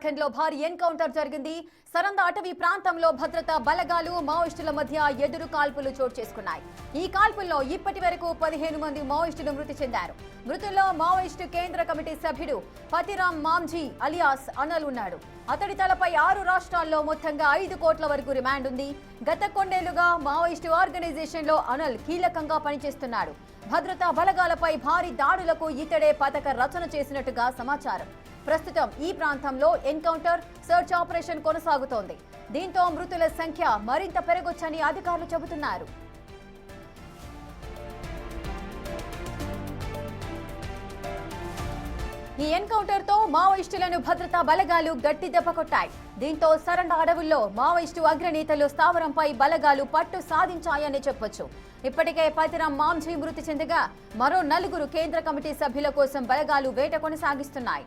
జార్ఖండ్ లో భారీ ఎన్కౌంటర్ జరిగింది. సరంద అటవీ ప్రాంతంలో భద్రతా బలగాలు మావోయిస్టుల మధ్య ఎదురు కాల్పులు చోటు చేసుకున్నాయి. ఈ కాల్పుల్లో ఇప్పటి వరకు 15 మంది మావోయిస్టులు మృతి చెందారు. మృతుల్లో మావోయిస్టు కేంద్ర కమిటీ సభ్యుడు పతిరామ్ మాంఝీ అలియాస్ అనల్ ఉన్నాడు. అతడి తలపై 6 రాష్ట్రాల్లో మొత్తంగా 5 కోట్ల వరకు రిమాండ్ ఉంది. గత కొన్నేళ్లుగా మావోయిస్టు ఆర్గనైజేషన్ లో అనల్ కీలకంగా పనిచేస్తున్నాడు. భద్రతా బలగాలపై భారీ దాడులకు ఇతడే పథక రచన చేసినట్టుగా సమాచారం. ప్రస్తుతం ఈ ప్రాంతంలో ఎన్కౌంటర్ సర్చ్ ఆపరేషన్ కొనసాగుతోంది. దీంతో మృతుల సంఖ్య మరింత పెరగొచ్చని అధికారులు చెబుతున్నారు. ఈ ఎన్కౌంటర్ తో మావోయిస్టులను భద్రతా బలగాలు గట్టి దెబ్బ కొట్టాయి. దీంతో సరండ అడవుల్లో మావోయిస్టు అగ్రనేతలు స్థావరంపై బలగాలు పట్టు సాధించాయని చెప్పొచ్చు. ఇప్పటికే పతిరామ్ మాంఝీ మృతి చెందగా మరో 4 కేంద్ర కమిటీ సభ్యుల కోసం బలగాలు వేట కొనసాగిస్తున్నాయి.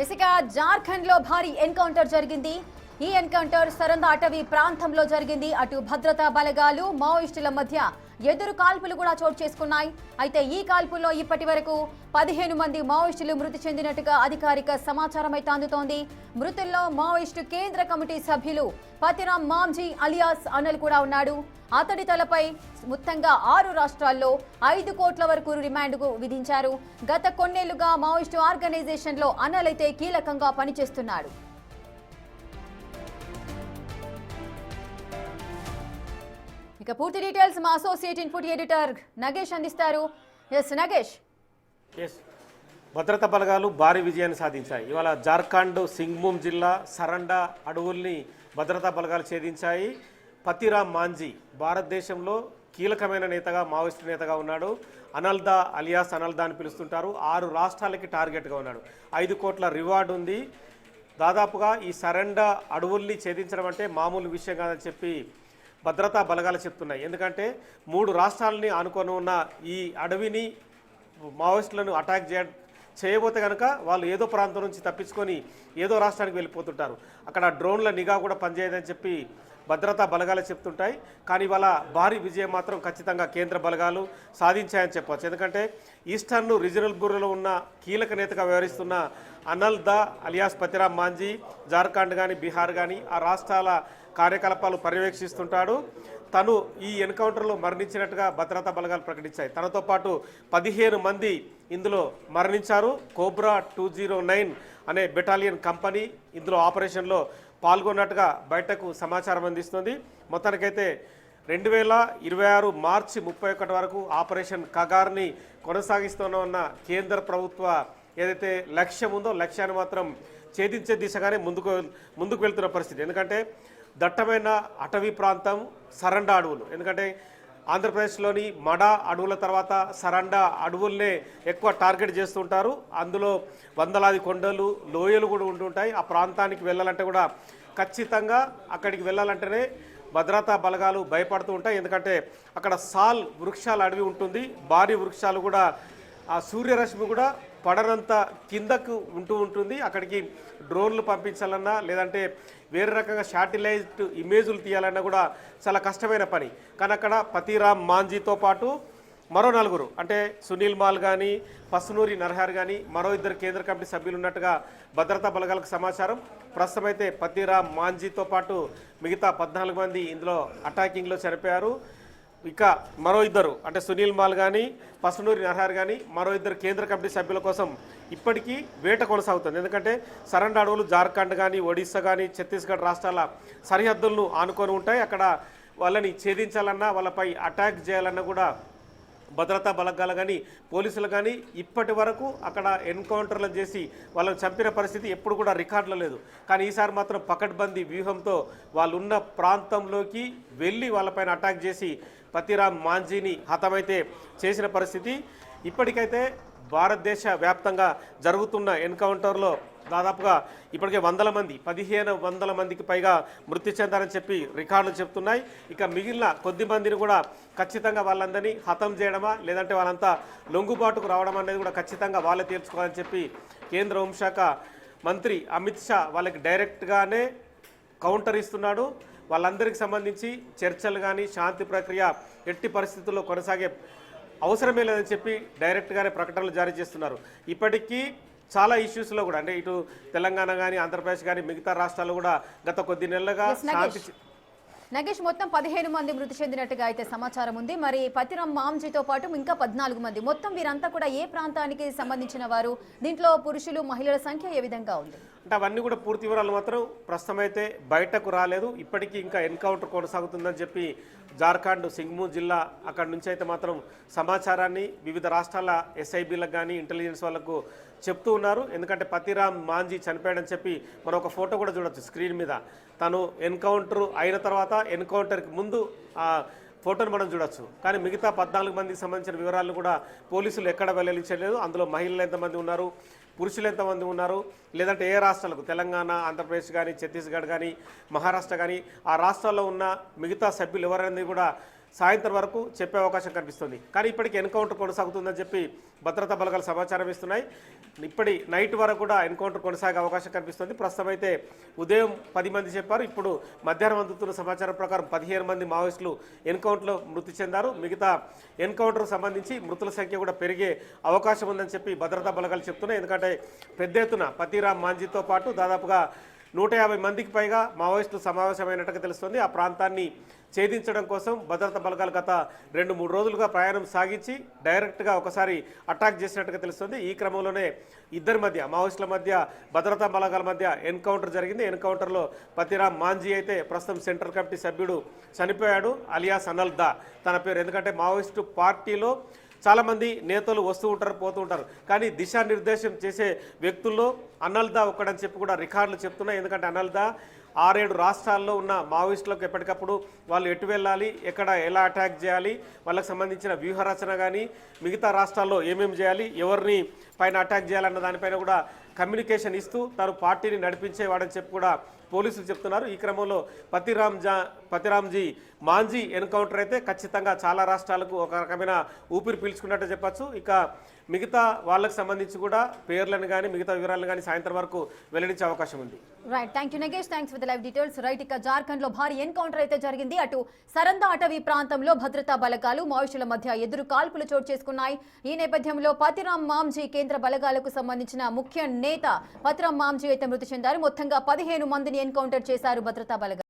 ఇసుక జార్ఖండ్ లో భారీ ఎన్కౌంటర్ జరిగింది. ఈ ఎన్కౌంటర్ సరంద అటవీ ప్రాంతంలో జరిగింది. అటు భద్రతా బలగాలు మావోయిస్టుల మధ్య ఎదురు కాల్పులు కూడా చోటు చేసుకున్నాయి. అయితే ఈ కాల్పుల్లో ఇప్పటి వరకు 15 మంది మావోయిస్టులు మృతి చెందినట్టుగా అధికారిక సమాచారం అయితే అందుతోంది. మృతుల్లో మావోయిస్టు కేంద్ర కమిటీ సభ్యులు పతిరామ్ మాంఝీ అలియాస్ అనల్ కూడా ఉన్నాడు. అతడి తలపై మొత్తంగా 6 రాష్ట్రాల్లో 5 కోట్ల వరకు రిమాండ్కు విధించారు. గత కొన్నేళ్లుగా మావోయిస్టు ఆర్గనైజేషన్ లో అనల్ అయితే కీలకంగా పనిచేస్తున్నాడు. ఇక పూర్తి డీటెయిల్స్ మా అసోసియేట్ ఇన్పుట్ ఎడిటర్ నగేష్ అందిస్తారు. ఎస్ నగేష్. భద్రతా బలగాలు భారీ విజయాన్ని సాధించాయి. ఇవాళ జార్ఖండ్ సింగ్భూమ్ జిల్లా సరండా అడవుల్ని భద్రతా బలగాలు ఛేదించాయి. పతిరామ్ మాంఝీ భారతదేశంలో కీలకమైన నేతగా మావోయిస్టు నేతగా ఉన్నాడు. అనల్దా అలియాస్ అనల్దా అని పిలుస్తుంటారు. 6 రాష్ట్రాలకి టార్గెట్గా ఉన్నాడు. 5 కోట్ల రివార్డు ఉంది. దాదాపుగా ఈ సరండా అడవుల్ని ఛేదించడం అంటే మామూలు విషయం కాదని చెప్పి భద్రతా బలగాలు చెప్తున్నాయి. ఎందుకంటే 3 రాష్ట్రాలని ఆనుకొని ఉన్న ఈ అడవిని మావోయిస్టులను అటాక్ చేయబోతే కనుక వాళ్ళు ఏదో ప్రాంతం నుంచి తప్పించుకొని ఏదో రాష్ట్రానికి వెళ్ళిపోతుంటారు. అక్కడ డ్రోన్ల నిఘా కూడా పనిచేయదని చెప్పి భద్రతా బలగాలు చెప్తుంటాయి. కానీ ఇవాళ భారీ విజయం మాత్రం ఖచ్చితంగా కేంద్ర బలగాలు సాధించాయని చెప్పవచ్చు. ఎందుకంటే ఈస్టర్న్ రీజనల్ బ్యూరోలో ఉన్న కీలక నేతగా వ్యవహరిస్తున్న అనల్దా అలియాస్ పతిరామ్ మాంఝీ జార్ఖండ్ కానీ బీహార్ కానీ ఆ రాష్ట్రాల కార్యకలాపాలు పర్యవేక్షిస్తుంటాడు. తను ఈ ఎన్కౌంటర్లో మరణించినట్టుగా భద్రతా బలగాలు ప్రకటించాయి. తనతో పాటు 15 మంది ఇందులో మరణించారు. కోబ్రా 209 అనే బెటాలియన్ కంపెనీ ఇందులో ఆపరేషన్లో పాల్గొన్నట్టుగా బయటకు సమాచారం అందిస్తుంది. మొత్తానికైతే 2026 మార్చి 31 వరకు ఆపరేషన్ కగార్ని కొనసాగిస్తున్న కేంద్ర ప్రభుత్వ ఏదైతే లక్ష్యం ఉందో లక్ష్యాన్ని మాత్రం ఛేదించే దిశగానే ముందుకు వెళ్తున్న పరిస్థితి. ఎందుకంటే దట్టమైన అటవీ ప్రాంతం సరండా అడవులు. ఎందుకంటే ఆంధ్రప్రదేశ్లోని మడా అడవుల తర్వాత సరండా అడవుల్నే ఎక్కువ టార్గెట్ చేస్తుంటారు. అందులో వందలాది కొండలు లోయలు కూడా ఉంటుంటాయి. ఆ ప్రాంతానికి వెళ్ళాలంటే కూడా ఖచ్చితంగా అక్కడికి వెళ్ళాలంటేనే భద్రతా బలగాలు భయపడుతూ ఉంటాయి. ఎందుకంటే అక్కడ సాల్ వృక్షాల అడవి ఉంటుంది. భారీ వృక్షాలు కూడా ఆ సూర్యరశ్మి కూడా పడనంత కిందకు ఉంటుంది. అక్కడికి డ్రోన్లు పంపించాలన్నా లేదంటే వేరే రకంగా శాటిలైట్ ఇమేజ్లు తీయాలన్నా కూడా చాలా కష్టమైన పని. కానీ అక్కడ పతిరామ్ మాంఝీతో పాటు మరో 4 అంటే సునీల్ మాల్ కానీ పసునూరి నర్హార్ కానీ మరో 2 కేంద్ర కమిటీ సభ్యులు ఉన్నట్టుగా భద్రతా బలగాలకు సమాచారం. ప్రస్తుతం అయితే పతిరామ్ మాంఝీతో పాటు మిగతా 14 మంది ఇందులో అటాకింగ్లో చనిపోయారు. ఇక మరో 2 అంటే సునీల్ మాల్ కానీ పసునూరి నర్హార్ కానీ మరో 2 కేంద్ర కమిటీ సభ్యుల కోసం ఇప్పటికీ వేట కొనసాగుతుంది. ఎందుకంటే సరండా అడవులు జార్ఖండ్ కానీ ఒడిస్సా కానీ ఛత్తీస్గఢ్ రాష్ట్రాల సరిహద్దులను ఆనుకొని ఉంటాయి. అక్కడ వాళ్ళని ఛేదించాలన్నా వాళ్ళపై అటాక్ చేయాలన్నా కూడా భద్రతా బలగాలు కానీ పోలీసులు కానీ ఇప్పటి వరకు అక్కడ ఎన్కౌంటర్లు చేసి వాళ్ళని చంపిన పరిస్థితి ఎప్పుడు కూడా రికార్డులో లేదు. కానీ ఈసారి మాత్రం పకడ్బందీ వ్యూహంతో వాళ్ళు ఉన్న ప్రాంతంలోకి వెళ్ళి వాళ్ళపైన అటాక్ చేసి పతిరామ్ మాంఝీని హతమైతే చేసిన పరిస్థితి. ఇప్పటికైతే భారతదేశ వ్యాప్తంగా జరుగుతున్న ఎన్కౌంటర్లో దాదాపుగా ఇప్పటికే 1500 మందికి పైగా మృతి చెందారని చెప్పి రికార్డులు చెప్తున్నాయి. ఇక మిగిలిన కొద్ది మందిని కూడా ఖచ్చితంగా వాళ్ళందరినీ హతం చేయడమా లేదంటే వాళ్ళంతా లొంగుబాటుకు రావడం అనేది కూడా ఖచ్చితంగా వాళ్ళే తేల్చుకోవాలని చెప్పి కేంద్ర హోంశాఖ మంత్రి అమిత్ షా వాళ్ళకి డైరెక్ట్గానే కౌంటర్ ఇస్తున్నాడు. వాళ్ళందరికీ సంబంధించి చర్చలు కానీ శాంతి ప్రక్రియ ఎట్టి పరిస్థితుల్లో కొనసాగే అవసరమే లేదని చెప్పి డైరెక్ట్గానే ప్రకటనలు జారీ చేస్తున్నారు. ఇప్పటికీ చాలా ఇష్యూస్లో కూడా అంటే ఇటు తెలంగాణ కానీ ఆంధ్రప్రదేశ్ కానీ మిగతా రాష్ట్రాలు కూడా గత కొద్ది నెలలుగా శాంతి నగేష్ మొత్తం 15 మంది మృతి చెందినట్టుగా అయితే సమాచారం ఉంది. మరి పతిరామ్ మాంజీతో పాటు ఇంకా 14 మంది, మొత్తం వీరంతా కూడా ఏ ప్రాంతానికి సంబంధించిన వారు? దీంట్లో పురుషులు మహిళల సంఖ్య ఏ విధంగా ఉంది? అంటే అవన్నీ కూడా పూర్తి వివరాలు మాత్రం ప్రస్తుతం అయితే బయటకు రాలేదు. ఇప్పటికీ ఇంకా ఎన్కౌంటర్ కొనసాగుతుందని చెప్పి జార్ఖండ్ సింగ్మూమ్ జిల్లా అక్కడి నుంచి అయితే మాత్రం సమాచారాన్ని వివిధ రాష్ట్రాల ఎస్ఐబీలకు కానీ ఇంటెలిజెన్స్ వాళ్ళకు చెప్తూ ఉన్నారు. ఎందుకంటే పతిరామ్ మాంజీ చనిపోయాడని చెప్పి మనం ఒక ఫోటో కూడా చూడొచ్చు స్క్రీన్ మీద. తను ఎన్కౌంటర్ అయిన తర్వాత ఎన్కౌంటర్కి ముందు ఆ ఫోటోను మనం చూడొచ్చు. కానీ మిగతా 14 మందికి సంబంధించిన వివరాలను కూడా పోలీసులు ఎక్కడ వెల్లడించలేదు. అందులో మహిళలు ఎంతమంది ఉన్నారు, పురుషులు ఎంతమంది ఉన్నారు, లేదంటే ఏ రాష్ట్రాలకు తెలంగాణ, ఆంధ్రప్రదేశ్ కానీ, ఛత్తీస్గఢ్ కానీ, మహారాష్ట్ర కానీ ఆ రాష్ట్రాల్లో ఉన్న మిగతా సభ్యులు ఎవరనేది కూడా సాయంత్రం వరకు చెప్పే అవకాశం కనిపిస్తుంది. కానీ ఇప్పటికి ఎన్కౌంటర్ కొనసాగుతుందని చెప్పి భద్రతా బలగాలు సమాచారం ఇస్తున్నాయి. ఇప్పటి నైట్ వరకు కూడా ఎన్కౌంటర్ కొనసాగే అవకాశం కనిపిస్తుంది. ప్రస్తుతం అయితే ఉదయం 10 మంది చెప్పారు. ఇప్పుడు మధ్యాహ్నం అందుతున్న సమాచారం ప్రకారం 15 మంది మావోయిస్టులు ఎన్కౌంటర్లో మృతి చెందారు. మిగతా ఎన్కౌంటర్ సంబంధించి మృతుల సంఖ్య కూడా పెరిగే అవకాశం ఉందని చెప్పి భద్రతా బలగాలు చెప్తున్నాయి. ఎందుకంటే పెద్ద ఎత్తున పతిరామ్ మాంజీతో పాటు దాదాపుగా 150 మందికి పైగా మావోయిస్టులు సమావేశమైనట్టుగా తెలుస్తుంది. ఆ ప్రాంతాన్ని ఛేదించడం కోసం భద్రతా బలగాలు గత 2-3 రోజులుగా ప్రయాణం సాగించి డైరెక్ట్గా ఒకసారి అటాక్ చేసినట్టుగా తెలుస్తుంది. ఈ క్రమంలోనే ఇద్దరి మధ్య మావోయిస్టుల మధ్య భద్రతా బలగాల మధ్య ఎన్కౌంటర్ జరిగింది. ఎన్కౌంటర్లో పతిరామ్ మాంజీ అయితే ప్రస్తుతం సెంట్రల్ కమిటీ సభ్యుడు చనిపోయాడు, అలియాస్ అనల్దా తన పేరు. ఎందుకంటే మావోయిస్టు పార్టీలో చాలామంది నేతలు వస్తూ ఉంటారు, పోతూ ఉంటారు. కానీ దిశానిర్దేశం చేసే వ్యక్తుల్లో అనల్దా ఒక్కడని చెప్పి కూడా రికార్డులు చెప్తున్నాయి. ఎందుకంటే అనల్దా 6-7 రాష్ట్రాల్లో ఉన్న మావోయిస్టులకు ఎప్పటికప్పుడు వాళ్ళు ఎటు వెళ్ళాలి, ఎక్కడ ఎలా అటాక్ చేయాలి, వాళ్ళకి సంబంధించిన వ్యూహరచన కానీ మిగతా రాష్ట్రాల్లో ఏమేమి చేయాలి, ఎవరిని పైన అటాక్ చేయాలన్న దానిపైన కూడా కమ్యూనికేషన్ ఇస్తూ తాను పార్టీని నడిపించేవాడని చెప్పి కూడా పోలీసులు చెప్తున్నారు. ఈ క్రమంలో పతిరామ్జీ మాంజీ ఎన్కౌంటర్ అయితే ఖచ్చితంగా చాలా రాష్ట్రాలకు ఒక రకమైన ఊపిరి పీల్చుకున్నట్టు చెప్పచ్చు. ఇక మిగతా వాళ్ళకి సంబంధించి కూడా పేర్లను కానీ మిగతా వివరాలను కానీ సాయంత్రం వరకు వెల్లడించే అవకాశం ఉంది. Right, thank you Nagesh, thanks for the live details. Right, ఇక జార్ఖండ్ లో భారీ ఎన్కౌంటర్ అయితే జరిగింది. అటు సరందా అటవీ ప్రాంతంలో భద్రతా బలగాలు మావోయిస్టుల మధ్య ఎదురు కాల్పులు చోటు చేసుకున్నాయి. ఈ నేపథ్యంలో పతిరామ్ మాంజీ కేంద్ర బలగాలకు సంబంధించిన ముఖ్య నేత పతిరామ్ మాంజీ అయితే మృతి చెందారు. మొత్తంగా 15 మందిని ఎన్కౌంటర్ చేశారు భద్రతా బలగాలు.